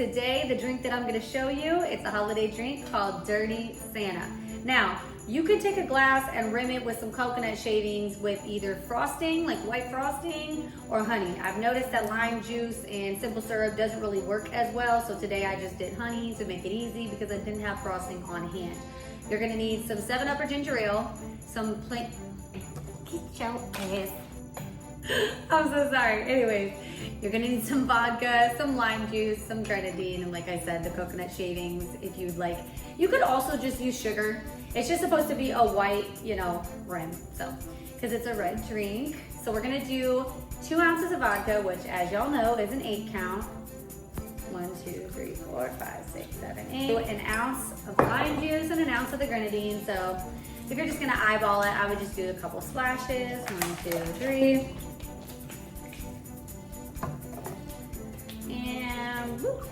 today the drink that I'm gonna show you, it's a holiday drink called Dirty Santa. Now, you could take a glass and rim it with some coconut shavings with either frosting, like white frosting, or honey. I've noticed that lime juice and simple syrup doesn't really work as well, so today I just did honey to make it easy because I didn't have frosting on hand. You're gonna need some 7-Up or ginger ale, some plain, get your ass. I'm so sorry. Anyways, you're gonna need some vodka, some lime juice, some grenadine, and like I said, the coconut shavings if you'd like. You could also just use sugar. It's just supposed to be a white, rim, so, because it's a red drink. So we're gonna do 2 ounces of vodka, which as y'all know is an 8 count. 1, 2, 3, 4, 5, 6, 7, 8. An ounce of lime juice and an ounce of the grenadine. So if you're just gonna eyeball it, I would just do a couple splashes. 1, 2, 3. And whoop.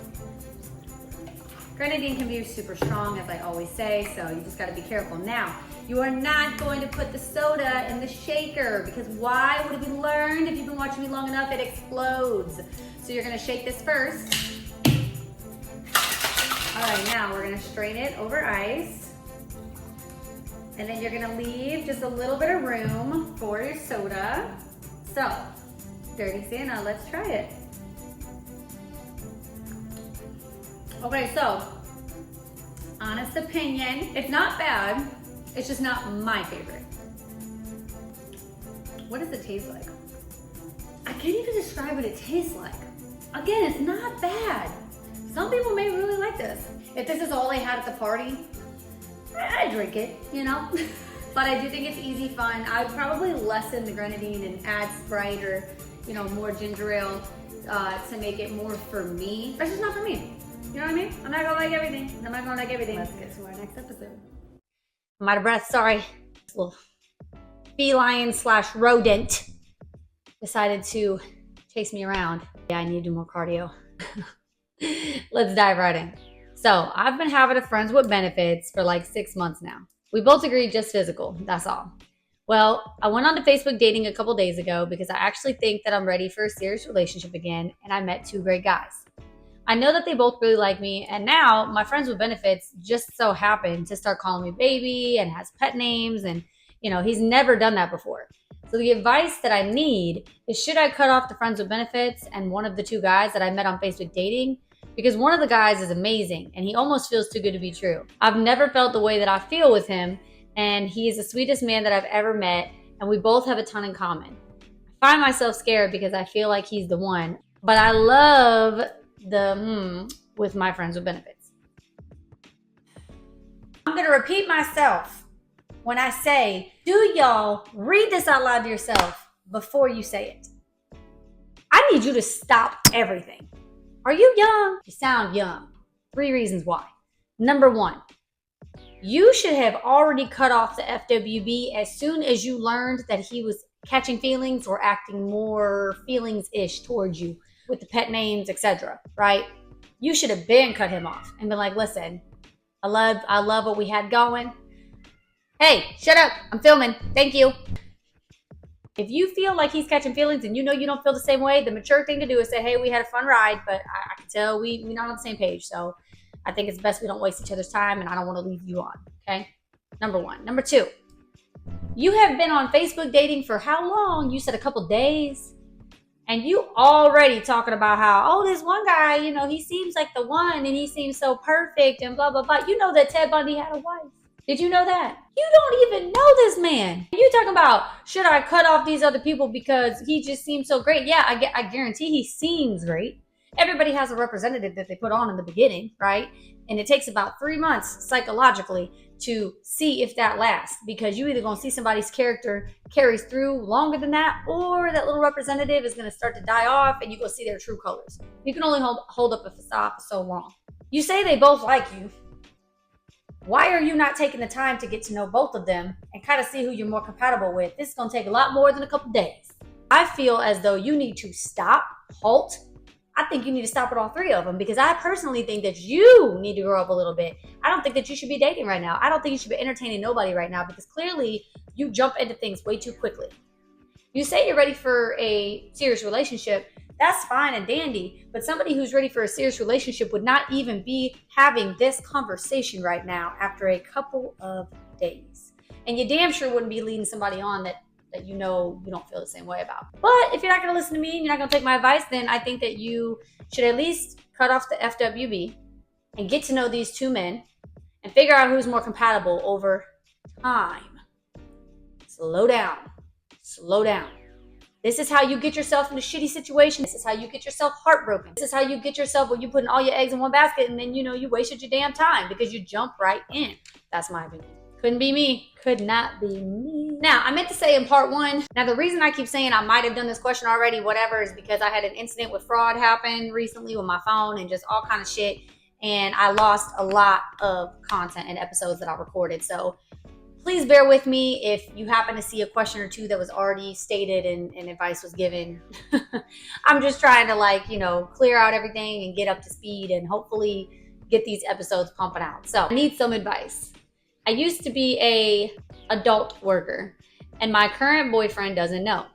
Grenadine can be super strong, as I always say, so you just gotta be careful. Now, you are not going to put the soda in the shaker because why? What have we learned? If you've been watching me long enough, it explodes. So you're gonna shake this first. All right, now we're gonna strain it over ice. And then you're gonna leave just a little bit of room for your soda. So, Dirty Santa, let's try it. Okay, so, honest opinion, it's not bad, it's just not my favorite. What does it taste like? I can't even describe what it tastes like. Again, it's not bad. Some people may really like this. If this is all they had at the party, I'd drink it, But I do think it's easy fun. I would probably lessen the grenadine and add Sprite or, more ginger ale to make it more for me. That's just not for me. You know what I mean? I'm not gonna like everything. Let's get to our next episode. I'm out of breath, sorry. This little feline / rodent decided to chase me around. Yeah, I need to do more cardio. Let's dive right in. So I've been having a friends with benefits for like 6 months now. We both agreed just physical, that's all. Well, I went on to Facebook dating a couple days ago because I actually think that I'm ready for a serious relationship again, and I met 2 great guys. I know that they both really like me, and now my friends with benefits just so happen to start calling me baby and has pet names, and he's never done that before. So the advice that I need is, should I cut off the friends with benefits and one of the 2 guys that I met on Facebook dating? Because one of the guys is amazing and he almost feels too good to be true. I've never felt the way that I feel with him, and he is the sweetest man that I've ever met, and we both have a ton in common. I find myself scared because I feel like he's the one, but I love with my friends with benefits. I'm gonna repeat myself when I say, do y'all read this out loud to yourself before you say it. I need you to stop everything. Are you young? You sound young. 3 reasons why. Number 1, you should have already cut off the FWB as soon as you learned that he was catching feelings or acting more feelings-ish towards you with the pet names, etc., right? You should have been cut him off and been like, listen, I love what we had going. Hey, shut up, I'm filming, thank you. If you feel like he's catching feelings and you don't feel the same way, the mature thing to do is say, hey, we had a fun ride, but I can tell we're not on the same page, so I think it's best we don't waste each other's time, and I don't want to leave you on, okay? Number 1. Number 2, you have been on Facebook dating for how long? You said a couple days. And you already talking about how, this one guy, he seems like the one and he seems so perfect and blah, blah, blah. You know that Ted Bundy had a wife. Did you know that? You don't even know this man. You talking about, should I cut off these other people because he just seems so great? Yeah, I guarantee he seems great. Everybody has a representative that they put on in the beginning, right? And it takes about 3 months psychologically to see if that lasts, because you either gonna see somebody's character carries through longer than that, or that little representative is gonna start to die off and you go see their true colors. You can only hold up a facade for so long. You say they both like you. Why are you not taking the time to get to know both of them and kind of see who you're more compatible with? This is gonna take a lot more than a couple days. I feel as though you need to stop, halt. I think you need to stop with all 3 of them, because I personally think that you need to grow up a little bit. I don't think that you should be dating right now. I don't think you should be entertaining nobody right now, because clearly you jump into things way too quickly. You say you're ready for a serious relationship, That's fine and dandy. But somebody who's ready for a serious relationship would not even be having this conversation right now after a couple of days. And you damn sure wouldn't be leading somebody on that you know you don't feel the same way about. But if you're not going to listen to me and you're not going to take my advice, then I think that you should at least cut off the FWB and get to know these two men and figure out who's more compatible over time. Slow down. Slow down. This is how you get yourself in a shitty situation. This is how you get yourself heartbroken. This is how you get yourself when you putting all your eggs in one basket and then you wasted your damn time because you jump right in. That's my opinion. Couldn't be me. Could not be me. Now, I meant to say in part one, now the reason I keep saying I might have done this question already, whatever, is because I had an incident with fraud happen recently with my phone and just all kind of shit. And I lost a lot of content and episodes that I recorded. So please bear with me if you happen to see a question or two that was already stated and advice was given. I'm just trying to clear out everything and get up to speed and hopefully get these episodes pumping out. So I need some advice. I used to be a adult worker and my current boyfriend doesn't know.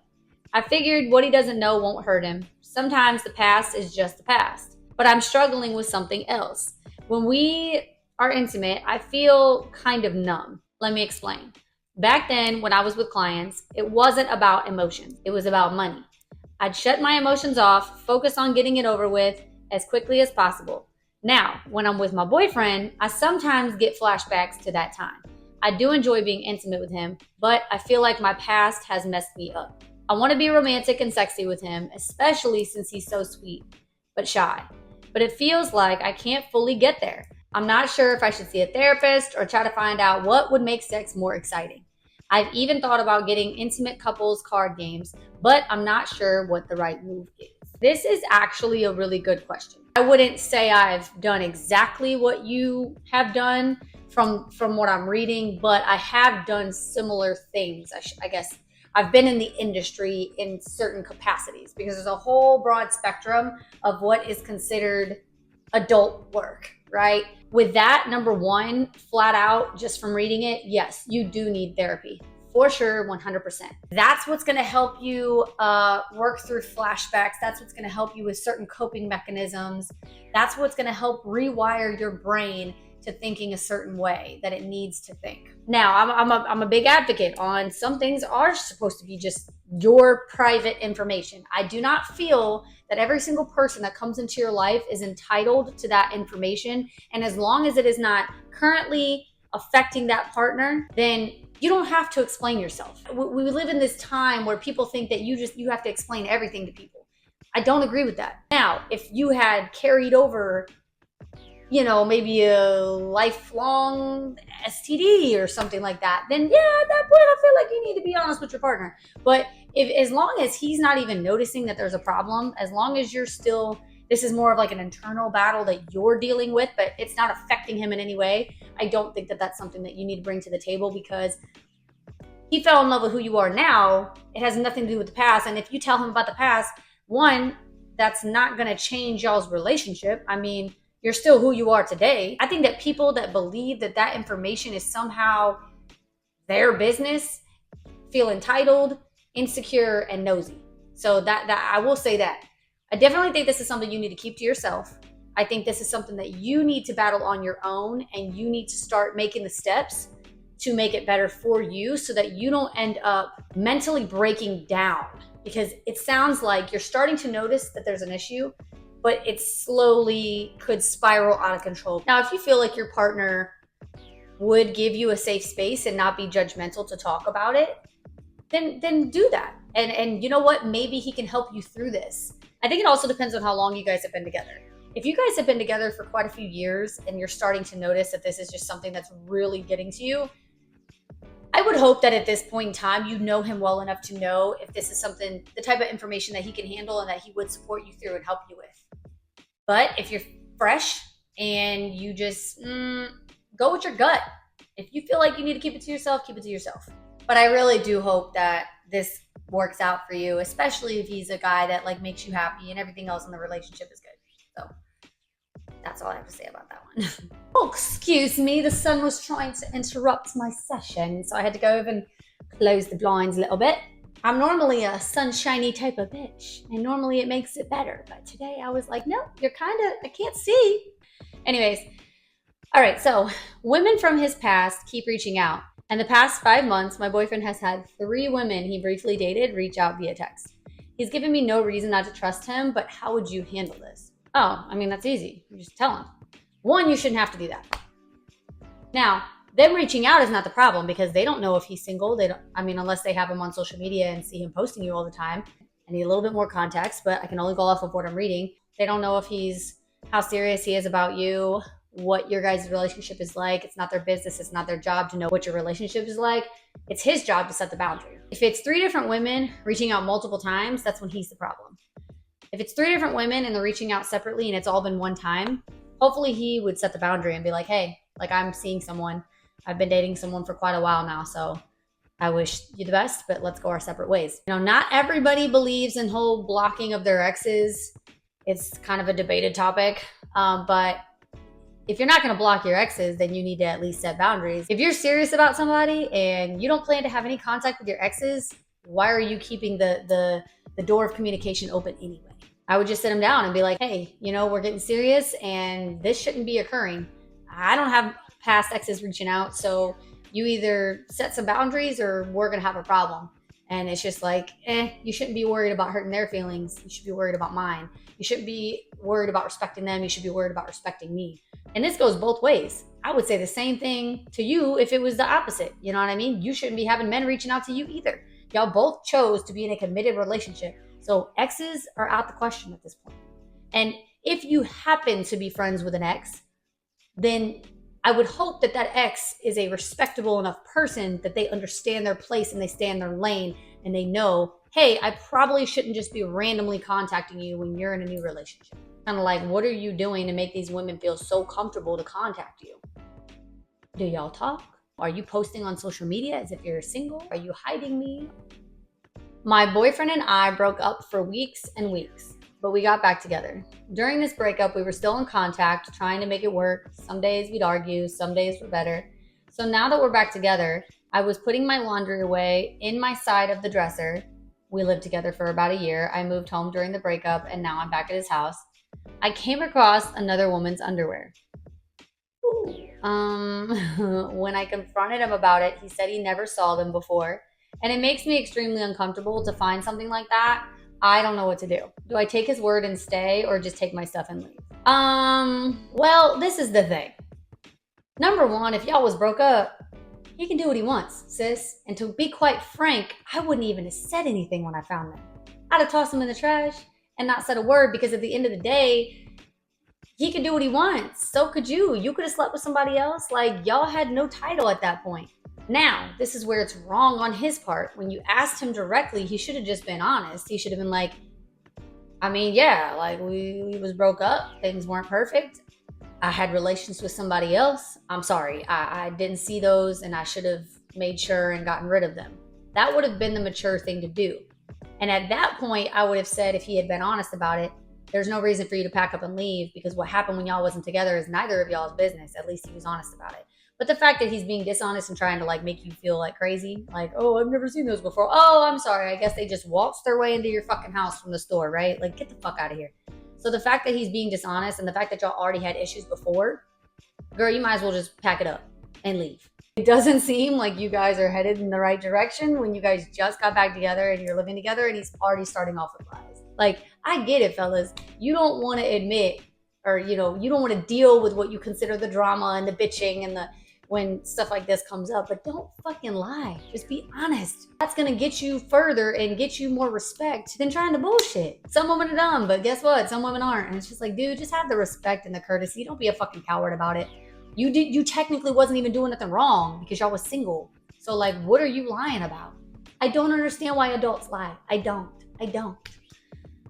I figured what he doesn't know won't hurt him. Sometimes the past is just the past, but I'm struggling with something else. When we are intimate, I feel kind of numb. Let me explain. Back then, when I was with clients, it wasn't about emotions. It was about money. I'd shut my emotions off, focus on getting it over with as quickly as possible. Now, when I'm with my boyfriend, I sometimes get flashbacks to that time. I do enjoy being intimate with him, but I feel like my past has messed me up. I want to be romantic and sexy with him, especially since he's so sweet, but shy. But it feels like I can't fully get there. I'm not sure if I should see a therapist or try to find out what would make sex more exciting. I've even thought about getting intimate couples card games, but I'm not sure what the right move is. This is actually a really good question. I wouldn't say I've done exactly what you have done from what I'm reading, but I have done similar things. I guess I've been in the industry in certain capacities because there's a whole broad spectrum of what is considered adult work, right? With that, number one, flat out, just from reading it, yes, you do need therapy. For sure, 100%. That's what's gonna help you work through flashbacks. That's what's gonna help you with certain coping mechanisms. That's what's gonna help rewire your brain to thinking a certain way that it needs to think. Now, I'm a big advocate on some things are supposed to be just your private information. I do not feel that every single person that comes into your life is entitled to that information. And as long as it is not currently affecting that partner, then you don't have to explain yourself. We live in this time where people think that you have to explain everything to people. I don't agree with that. Now, if you had carried over, maybe a lifelong STD or something like that, then yeah, at that point, I feel like you need to be honest with your partner. But as long as he's not even noticing that there's a problem, as long as this is more of like an internal battle that you're dealing with, but it's not affecting him in any way, I don't think that that's something that you need to bring to the table because he fell in love with who you are now. It has nothing to do with the past. And if you tell him about the past, one, that's not going to change y'all's relationship. I mean, you're still who you are today. I think that people that believe that information is somehow their business feel entitled, insecure, and nosy. So that I will say that. I definitely think this is something you need to keep to yourself. I think this is something that you need to battle on your own, and you need to start making the steps to make it better for you so that you don't end up mentally breaking down, because it sounds like you're starting to notice that there's an issue, but it slowly could spiral out of control. Now, if you feel like your partner would give you a safe space and not be judgmental to talk about it, then do that. And you know what? Maybe he can help you through this. I think it also depends on how long you guys have been together. If you guys have been together for quite a few years and you're starting to notice that this is just something that's really getting to you, I would hope that at this point in time, you know him well enough to know if this is something, the type of information that he can handle and that he would support you through and help you with. But if you're fresh and you just go with your gut, if you feel like you need to keep it to yourself, keep it to yourself. But I really do hope that this works out for you, especially if he's a guy that makes you happy and everything else in the relationship is good. So that's all I have to say about that one. Oh, excuse me. The sun was trying to interrupt my session, so I had to go over and close the blinds a little bit. I'm normally a sunshiny type of bitch, and normally it makes it better. But today I was like, no, you're kind of, I can't see. Anyways, all right, so women from his past keep reaching out. In the past 5 months, my boyfriend has had 3 women he briefly dated reach out via text. He's given me no reason not to trust him, but how would you handle this? Oh, I mean, that's easy. You just tell him. One, you shouldn't have to do that. Now, them reaching out is not the problem because they don't know if he's single. They don't, I mean, unless they have him on social media and see him posting you all the time. I need a little bit more context, but I can only go off of what I'm reading. They don't know if how serious he is about you, what your guys' relationship is like. It's not their business. It's not their job to know what your relationship is like. It's his job to set the boundary. If it's 3 different women reaching out multiple times, that's when he's the problem. If it's 3 different women and they're reaching out separately and it's all been one time, hopefully he would set the boundary and be like, hey, like I'm seeing someone. I've been dating someone for quite a while now, so I wish you the best, but let's go our separate ways. You know, not everybody believes in whole blocking of their exes. It's kind of a debated topic, but if you're not going to block your exes, then you need to at least set boundaries. If you're serious about somebody and you don't plan to have any contact with your exes, why are you keeping the door of communication open anyway? I would just sit them down and be like, hey, you know, we're getting serious and this shouldn't be occurring. I don't have past exes reaching out, so you either set some boundaries or we're going to have a problem. And it's just like, you shouldn't be worried about hurting their feelings. You should be worried about mine. You shouldn't be worried about respecting them. You should be worried about respecting me. And this goes both ways. I would say the same thing to you if it was the opposite. You know what I mean? You shouldn't be having men reaching out to you either. Y'all both chose to be in a committed relationship. So exes are out the question at this point. And if you happen to be friends with an ex, then I would hope that that ex is a respectable enough person that they understand their place and they stay in their lane and they know, hey, I probably shouldn't just be randomly contacting you when you're in a new relationship. Kind of like, what are you doing to make these women feel so comfortable to contact you? Do y'all talk? Are you posting on social media as if you're single? Are you hiding me? My boyfriend and I broke up for weeks and weeks, but we got back together. During this breakup, we were still in contact, trying to make it work. Some days we'd argue, some days were better. So now that we're back together, I was putting my laundry away in my side of the dresser. We lived together for about a year. I moved home during the breakup, and now I'm back at his house. I came across another woman's underwear. When I confronted him about it, he said he never saw them before. And it makes me extremely uncomfortable to find something like that. I don't know what to do. Do I take his word and stay or just take my stuff and leave? Well, this is the thing. Number one, if y'all was broke up, he can do what he wants, sis. And to be quite frank, I wouldn't even have said anything when I found them. I'd have tossed them in the trash and not said a word because at the end of the day, he can do what he wants. So could you. You could have slept with somebody else. Like, y'all had no title at that point. Now, this is where it's wrong on his part. When you asked him directly, he should have just been honest. He should have been like, I mean, yeah, like we was broke up. Things weren't perfect. I had relations with somebody else. I'm sorry. I didn't see those and I should have made sure and gotten rid of them. That would have been the mature thing to do. And at that point, I would have said, if he had been honest about it, there's no reason for you to pack up and leave because what happened when y'all wasn't together is neither of y'all's business. At least he was honest about it. But the fact that he's being dishonest and trying to like make you feel like crazy, like, oh, I've never seen those before. Oh, I'm sorry. I guess they just waltzed their way into your fucking house from the store, right? Like, get the fuck out of here. So the fact that he's being dishonest and the fact that y'all already had issues before, girl, you might as well just pack it up and leave. It doesn't seem like you guys are headed in the right direction when you guys just got back together and you're living together and he's already starting off with lies. Like, I get it, fellas. You don't want to admit or, you know, you don't want to deal with what you consider the drama and the bitching and the when stuff like this comes up, but don't fucking lie. Just be honest. That's gonna get you further and get you more respect than trying to bullshit. Some women are dumb, but guess what? Some women aren't. And it's just like, dude, just have the respect and the courtesy. Don't be a fucking coward about it. You technically wasn't even doing nothing wrong because y'all was single. So like, what are you lying about? I don't understand why adults lie. I don't.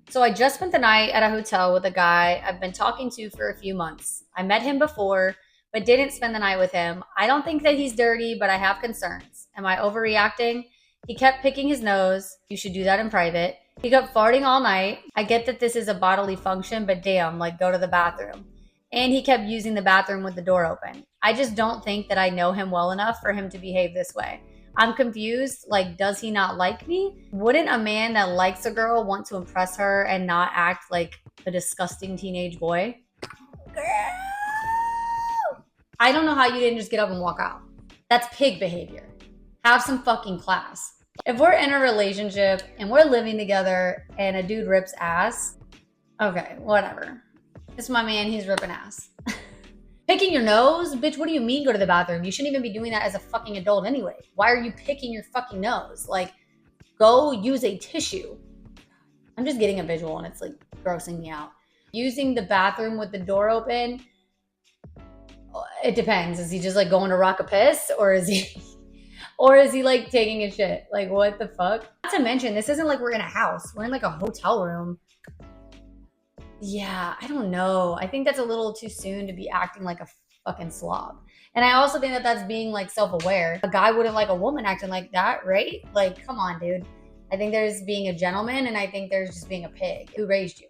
So I just spent the night at a hotel with a guy I've been talking to for a few months. I met him before, but didn't spend the night with him. I don't think that he's dirty, but I have concerns. Am I overreacting? He kept picking his nose. You should do that in private. He kept farting all night. I get that this is a bodily function, but damn, like go to the bathroom. And he kept using the bathroom with the door open. I just don't think that I know him well enough for him to behave this way. I'm confused. Like, does he not like me? Wouldn't a man that likes a girl want to impress her and not act like a disgusting teenage boy? Girl! I don't know how you didn't just get up and walk out. That's pig behavior. Have some fucking class. If we're in a relationship and we're living together and a dude rips ass, okay, whatever. It's my man, he's ripping ass. Picking your nose? Bitch, what do you mean go to the bathroom? You shouldn't even be doing that as a fucking adult anyway. Why are you picking your fucking nose? Like, go use a tissue. I'm just getting a visual and it's like grossing me out. Using the bathroom with the door open, it depends. Is he just like going to rock a piss or is he like taking a shit? Like, what the fuck? Not to mention, this isn't like we're in a house. We're in like a hotel room. Yeah, I don't know. I think that's a little too soon to be acting like a fucking slob. And I also think that that's being like self-aware. A guy wouldn't like a woman acting like that, right? Like, come on, dude. I think there's being a gentleman and I think there's just being a pig. Who raised you?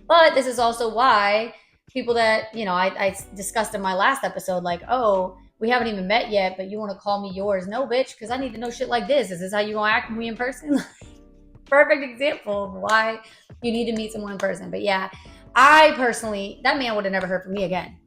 But this is also why people that, you know, I discussed in my last episode, like, oh, we haven't even met yet, but you want to call me yours. No, bitch, because I need to know shit like this. Is this how you gonna act with me in person? Perfect example of why you need to meet someone in person. But yeah, I personally, that man would have never heard from me again.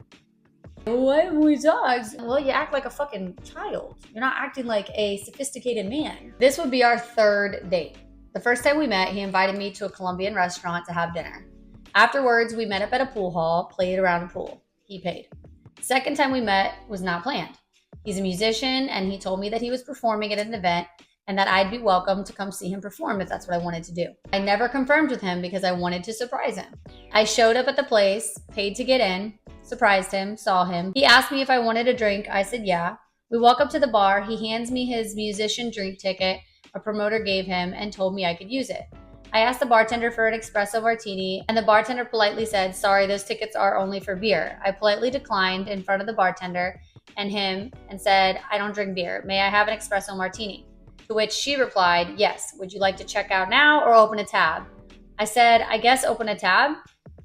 Why have we talked? Well, you act like a fucking child. You're not acting like a sophisticated man. This would be our third date. The first time we met, he invited me to a Colombian restaurant to have dinner. Afterwards, we met up at a pool hall, played around a pool. He paid. The second time we met was not planned. He's a musician, and he told me that he was performing at an event and that I'd be welcome to come see him perform if that's what I wanted to do. I never confirmed with him because I wanted to surprise him. I showed up at the place, paid to get in, surprised him, saw him. He asked me if I wanted a drink. I said yeah. We walk up to the bar. He hands me his musician drink ticket a promoter gave him and told me I could use it. I asked the bartender for an espresso martini, and the bartender politely said, sorry, those tickets are only for beer. I politely declined in front of the bartender and him and said, I don't drink beer. May I have an espresso martini? To which she replied, yes. Would you like to check out now or open a tab? I said, I guess open a tab.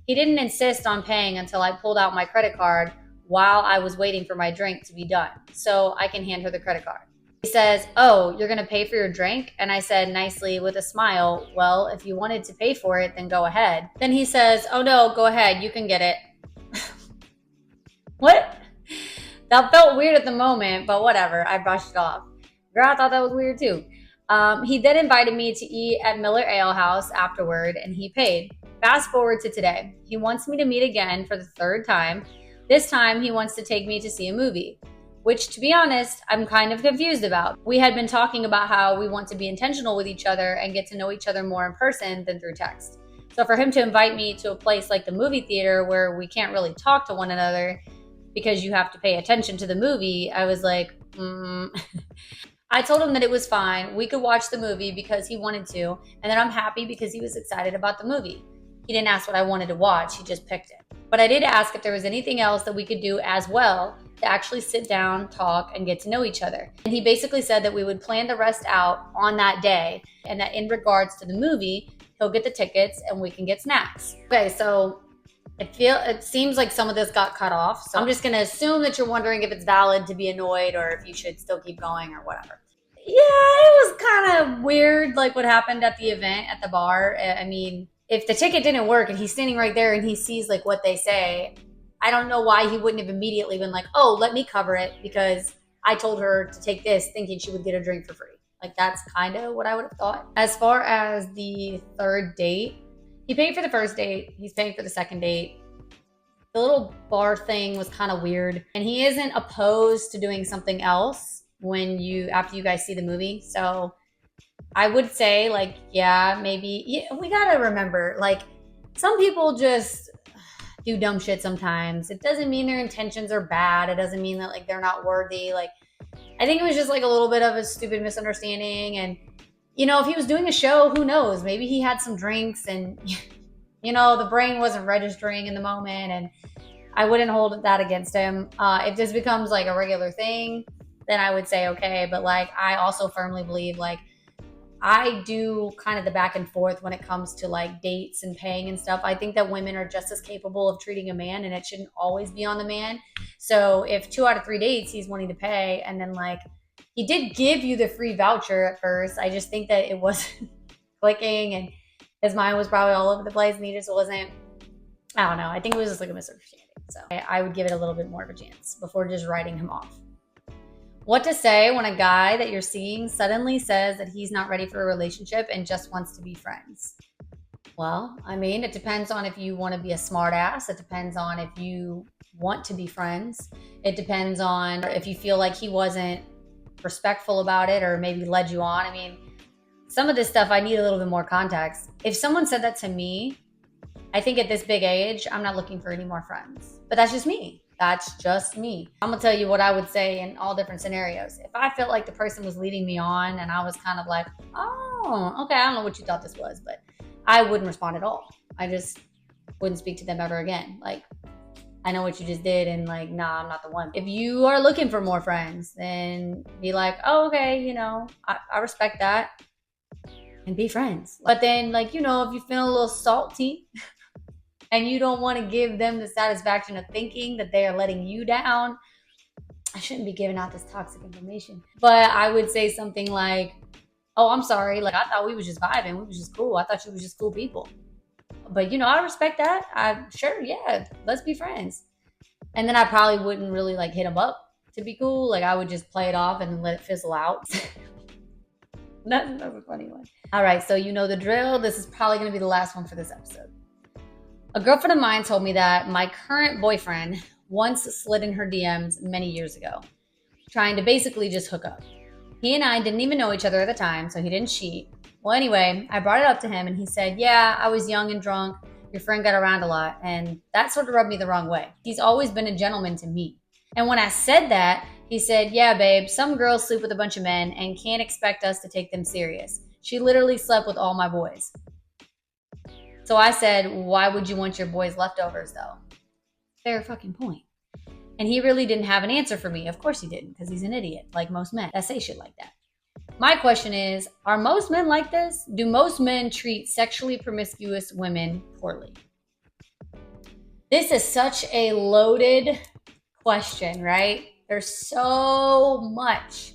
He didn't insist on paying until I pulled out my credit card while I was waiting for my drink to be done, so I can hand her the credit card. He says, oh, you're going to pay for your drink? And I said nicely with a smile, well, if you wanted to pay for it, then go ahead. Then he says, oh no, go ahead. You can get it. What? That felt weird at the moment, but whatever. I brushed it off. Girl, I thought that was weird too. He then invited me to eat at Miller Ale House afterward, and he paid. Fast forward to today. He wants me to meet again for the third time. This time, he wants to take me to see a movie, which, to be honest, I'm kind of confused about. We had been talking about how we want to be intentional with each other and get to know each other more in person than through text. So for him to invite me to a place like the movie theater where we can't really talk to one another because you have to pay attention to the movie, I was like, I told him that it was fine. We could watch the movie because he wanted to, and that I'm happy because he was excited about the movie. He didn't ask what I wanted to watch, he just picked it. But I did ask if there was anything else that we could do as well to actually sit down, talk, and get to know each other. And he basically said that we would plan the rest out on that day, and that in regards to the movie, he'll get the tickets and we can get snacks. Okay, so it seems like some of this got cut off. So I'm just gonna assume that you're wondering if it's valid to be annoyed or if you should still keep going or whatever. Yeah, it was kind of weird, like what happened at the event at the bar. I mean, if the ticket didn't work and he's standing right there and he sees like what they say, I don't know why he wouldn't have immediately been like, oh, let me cover it because I told her to take this thinking she would get a drink for free. Like, that's kind of what I would have thought. As far as the third date, he paid for the first date. He's paying for the second date. The little bar thing was kind of weird. And he isn't opposed to doing something else after you guys see the movie. So I would say, like, yeah, maybe. Yeah, we got to remember, like, some people just do dumb shit sometimes. It doesn't mean their intentions are bad. It doesn't mean that, like, they're not worthy. Like, I think it was just, like, a little bit of a stupid misunderstanding. And, you know, if he was doing a show, who knows? Maybe he had some drinks and, you know, the brain wasn't registering in the moment. And I wouldn't hold that against him. If this becomes, like, a regular thing, then I would say, okay. But, like, I also firmly believe, like, I do kind of the back and forth when it comes to like dates and paying and stuff. I think that women are just as capable of treating a man and it shouldn't always be on the man. So if 2 out of 3 dates he's wanting to pay and then like He did give you the free voucher at first. I just think that it wasn't clicking, and his mind was probably all over the place, and he just wasn't. I don't know. I think it was just like a misunderstanding. So I would give it a little bit more of a chance before just writing him off. What to say when a guy that you're seeing suddenly says that he's not ready for a relationship and just wants to be friends? Well, I mean, it depends on if you want to be a smart ass. It depends on if you want to be friends. It depends on if you feel like he wasn't respectful about it or maybe led you on. I mean, some of this stuff I need a little bit more context. If someone said that to me, I think at this big age, I'm not looking for any more friends. But that's just me. That's just me. I'm going to tell you what I would say in all different scenarios. If I felt like the person was leading me on and I was kind of like, oh, okay, I don't know what you thought this was, but I wouldn't respond at all. I just wouldn't speak to them ever again. Like, I know what you just did, and like, nah, I'm not the one. If you are looking for more friends, then be like, oh, okay, you know, I respect that, and be friends. But then, like, you know, if you feel a little salty and you don't want to give them the satisfaction of thinking that they are letting you down, I shouldn't be giving out this toxic information. But I would say something like, oh, I'm sorry. Like, I thought we was just vibing. We was just cool. I thought you was just cool people. But, you know, I respect that. Sure, yeah, let's be friends. And then I probably wouldn't really, like, hit him up to be cool. Like, I would just play it off and then let it fizzle out. That's a funny one. All right, so you know the drill. This is probably going to be the last one for this episode. A girlfriend of mine told me that my current boyfriend once slid in her DMs many years ago, trying to basically just hook up. He and I didn't even know each other at the time, so he didn't cheat. Well, anyway, I brought it up to him and he said, yeah, I was young and drunk. Your friend got around a lot. And that sort of rubbed me the wrong way. He's always been a gentleman to me. And when I said that, he said, yeah, babe, some girls sleep with a bunch of men and can't expect us to take them serious. She literally slept with all my boys. So I said, why would you want your boys' leftovers, though? Fair fucking point. And he really didn't have an answer for me. Of course he didn't, because he's an idiot, like most men that say shit like that. My question is, are most men like this? Do most men treat sexually promiscuous women poorly? This is such a loaded question, right? There's so much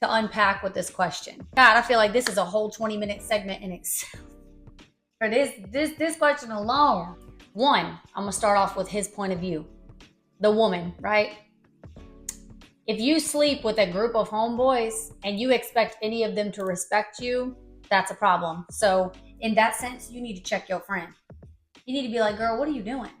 to unpack with this question. God, I feel like this is a whole 20-minute segment in itself. For this question alone. One, I'm going to start off with his point of view. The woman, right? If you sleep with a group of homeboys and you expect any of them to respect you, that's a problem. So in that sense, you need to check your friend. You need to be like, girl, what are you doing?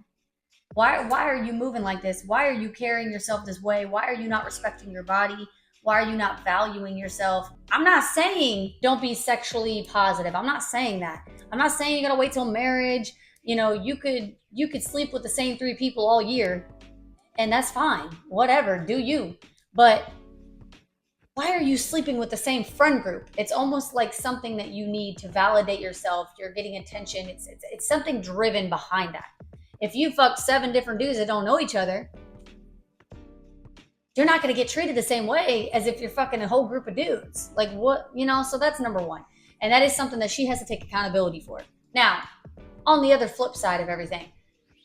Why are you moving like this? Why are you carrying yourself this way? Why are you not respecting your body? Why are you not valuing yourself? I'm not saying don't be sexually positive. I'm not saying that. I'm not saying you gotta wait till marriage. You know, you could sleep with the same 3 people all year, and that's fine. Whatever, do you. But why are you sleeping with the same friend group? It's almost like something that you need to validate yourself. You're getting attention. It's something driven behind that. If you fuck 7 different dudes that don't know each other, you're not going to get treated the same way as if you're fucking a whole group of dudes. Like what, you know, so that's number one. And that is something that she has to take accountability for. Now, on the other flip side of everything,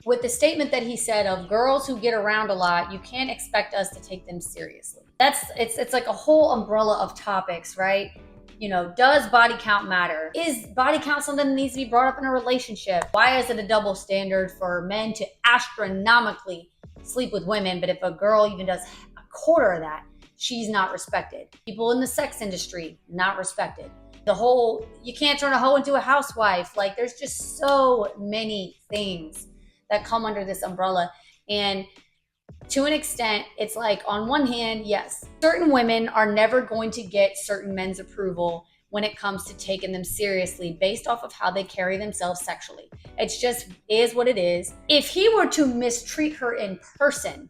with the statement that he said of girls who get around a lot, you can't expect us to take them seriously. It's like a whole umbrella of topics, right? You know, does body count matter? Is body count something that needs to be brought up in a relationship? Why is it a double standard for men to astronomically sleep with women, but if a girl even does a quarter of that, she's not respected? People in the sex industry, not respected. The whole, you can't turn a hoe into a housewife. Like, there's just so many things that come under this umbrella. And to an extent, it's like, on one hand, yes, certain women are never going to get certain men's approval when it comes to taking them seriously based off of how they carry themselves sexually. It's just is what it is. If he were to mistreat her in person,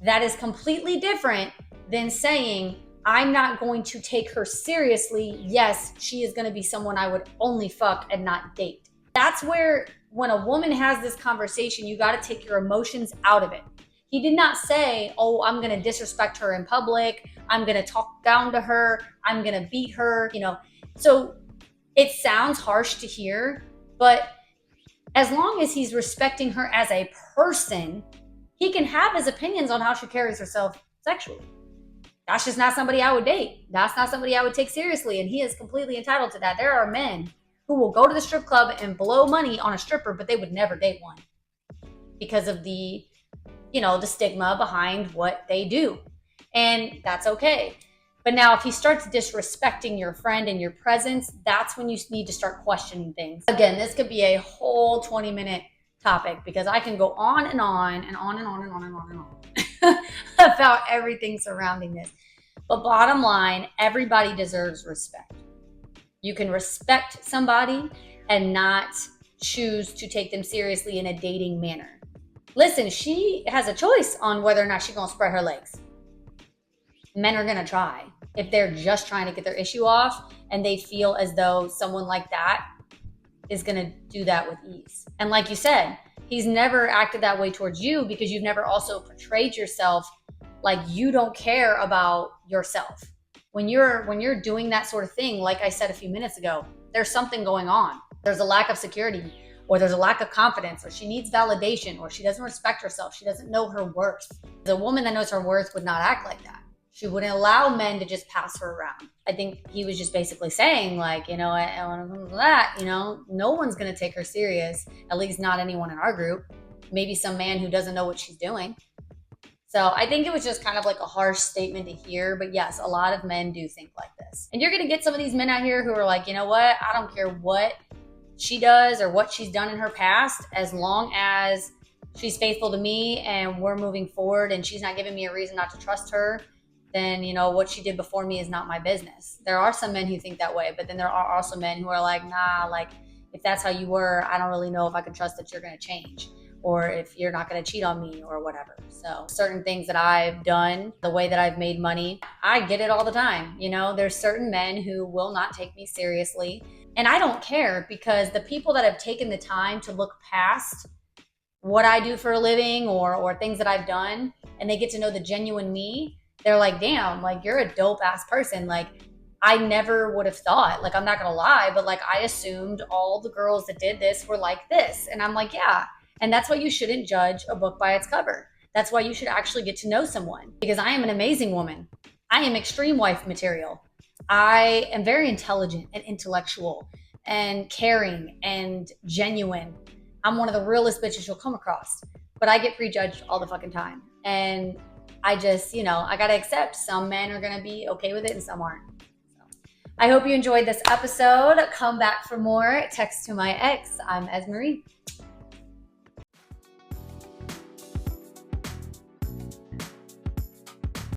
that is completely different than saying, I'm not going to take her seriously. Yes, she is going to be someone I would only fuck and not date. That's where, when a woman has this conversation, you got to take your emotions out of it. He did not say, oh, I'm going to disrespect her in public. I'm going to talk down to her. I'm going to beat her, you know. So it sounds harsh to hear, but as long as he's respecting her as a person, he can have his opinions on how she carries herself sexually. That's just not somebody I would date. That's not somebody I would take seriously. And he is completely entitled to that. There are men who will go to the strip club and blow money on a stripper, but they would never date one because of the, the stigma behind what they do. And that's okay. But now if he starts disrespecting your friend and your presence, that's when you need to start questioning things. Again, this could be a whole 20-minute topic because I can go on and on and on and on and on and on and on about everything surrounding this. But bottom line, everybody deserves respect. You can respect somebody and not choose to take them seriously in a dating manner. Listen, she has a choice on whether or not she's going to spread her legs. Men are going to try. If they're just trying to get their issue off and they feel as though someone like that is going to do that with ease. And like you said, he's never acted that way towards you because you've never also portrayed yourself like you don't care about yourself. When you're doing that sort of thing, like I said a few minutes ago, there's something going on. There's a lack of security, or there's a lack of confidence, or she needs validation, or she doesn't respect herself. She doesn't know her worth. The woman that knows her worth would not act like that. She wouldn't allow men to just pass her around. I think he was just basically saying like, no one's going to take her serious, at least not anyone in our group. Maybe some man who doesn't know what she's doing. So I think it was just kind of like a harsh statement to hear. But yes, a lot of men do think like this. And you're going to get some of these men out here who are like, you know what? I don't care what she does or what she's done in her past, as long as she's faithful to me and we're moving forward and she's not giving me a reason not to trust her, then, what she did before me is not my business. There are some men who think that way, but then there are also men who are like, nah, like if that's how you were, I don't really know if I can trust that you're going to change, or if you're not going to cheat on me or whatever. So certain things that I've done, the way that I've made money, I get it all the time. There's certain men who will not take me seriously. And I don't care, because the people that have taken the time to look past what I do for a living or things that I've done, and they get to know the genuine me, they're like, damn, like you're a dope ass person. Like I never would have thought, like I'm not going to lie, but like I assumed all the girls that did this were like this. And I'm like, yeah. And that's why you shouldn't judge a book by its cover. That's why you should actually get to know someone, because I am an amazing woman. I am extreme wife material. I am very intelligent and intellectual and caring and genuine. I'm one of the realest bitches you'll come across, but I get prejudged all the fucking time. And I just, I got to accept some men are going to be okay with it and some aren't. So I hope you enjoyed this episode. Come back for more. Text to my ex. I'm Esmarie.